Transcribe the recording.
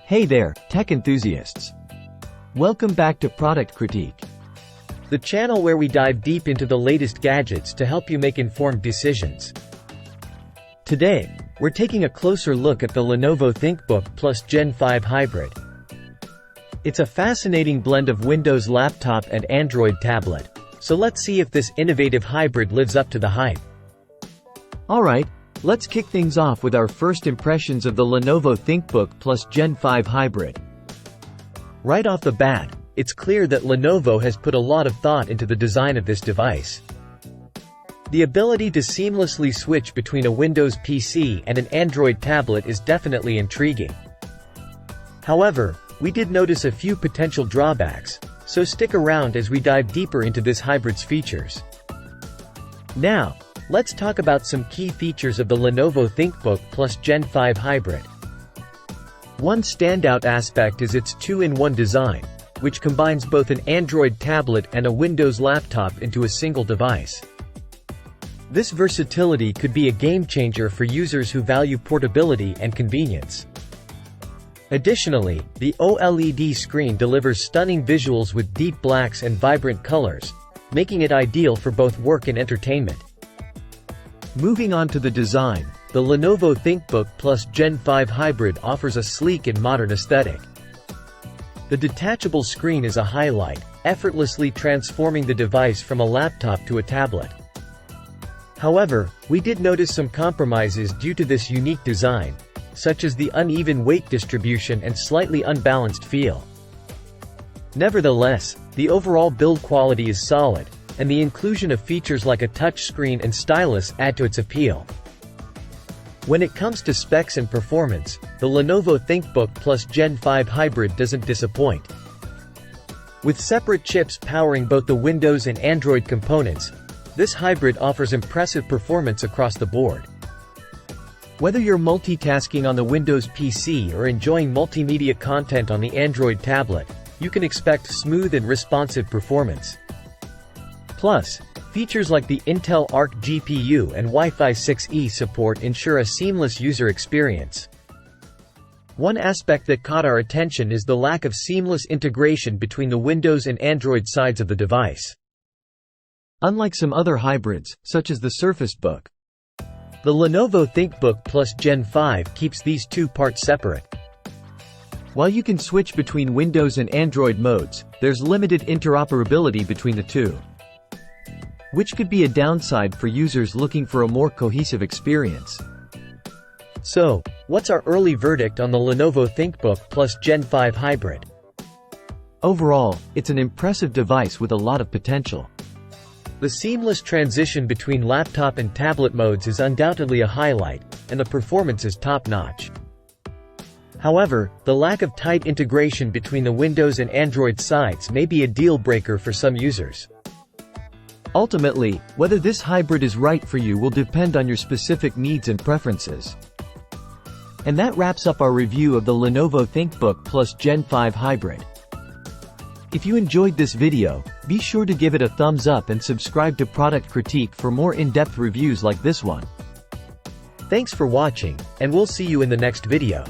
Hey there, tech enthusiasts. Welcome back to Product Critique, the channel where we dive deep into the latest gadgets to help you make informed decisions. Today, we're taking a closer look at the Lenovo ThinkBook Plus Gen 5 Hybrid. It's a fascinating blend of Windows laptop and Android tablet, so let's see if this innovative hybrid lives up to the hype. Alright, let's kick things off with our first impressions of the Lenovo ThinkBook Plus Gen 5 Hybrid. Right off the bat, it's clear that Lenovo has put a lot of thought into the design of this device. The ability to seamlessly switch between a Windows PC and an Android tablet is definitely intriguing. However, we did notice a few potential drawbacks, so stick around as we dive deeper into this hybrid's features. Now, let's talk about some key features of the Lenovo ThinkBook Plus Gen 5 Hybrid. One standout aspect is its two-in-one design, which combines both an Android tablet and a Windows laptop into a single device. This versatility could be a game-changer for users who value portability and convenience. Additionally, the OLED screen delivers stunning visuals with deep blacks and vibrant colors, making it ideal for both work and entertainment. Moving on to the design, the Lenovo ThinkBook Plus Gen 5 Hybrid offers a sleek and modern aesthetic. The detachable screen is a highlight, effortlessly transforming the device from a laptop to a tablet. However, we did notice some compromises due to this unique design, such as the uneven weight distribution and slightly unbalanced feel. Nevertheless, the overall build quality is solid, and the inclusion of features like a touchscreen and stylus add to its appeal. When it comes to specs and performance, the Lenovo ThinkBook Plus Gen 5 Hybrid doesn't disappoint. With separate chips powering both the Windows and Android components, this hybrid offers impressive performance across the board. Whether you're multitasking on the Windows PC or enjoying multimedia content on the Android tablet, you can expect smooth and responsive performance. Plus, features like the Intel Arc GPU and Wi-Fi 6E support ensure a seamless user experience. One aspect that caught our attention is the lack of seamless integration between the Windows and Android sides of the device. Unlike some other hybrids, such as the Surface Book, the Lenovo ThinkBook Plus Gen 5 keeps these two parts separate. While you can switch between Windows and Android modes, there's limited interoperability between the two, which could be a downside for users looking for a more cohesive experience. So, what's our early verdict on the Lenovo ThinkBook Plus Gen 5 Hybrid? Overall, it's an impressive device with a lot of potential. The seamless transition between laptop and tablet modes is undoubtedly a highlight, and the performance is top-notch. However, the lack of tight integration between the Windows and Android sides may be a deal-breaker for some users. Ultimately, whether this hybrid is right for you will depend on your specific needs and preferences. And that wraps up our review of the Lenovo ThinkBook Plus Gen 5 Hybrid. If you enjoyed this video, be sure to give it a thumbs up and subscribe to Product Critique for more in-depth reviews like this one. Thanks for watching, and we'll see you in the next video.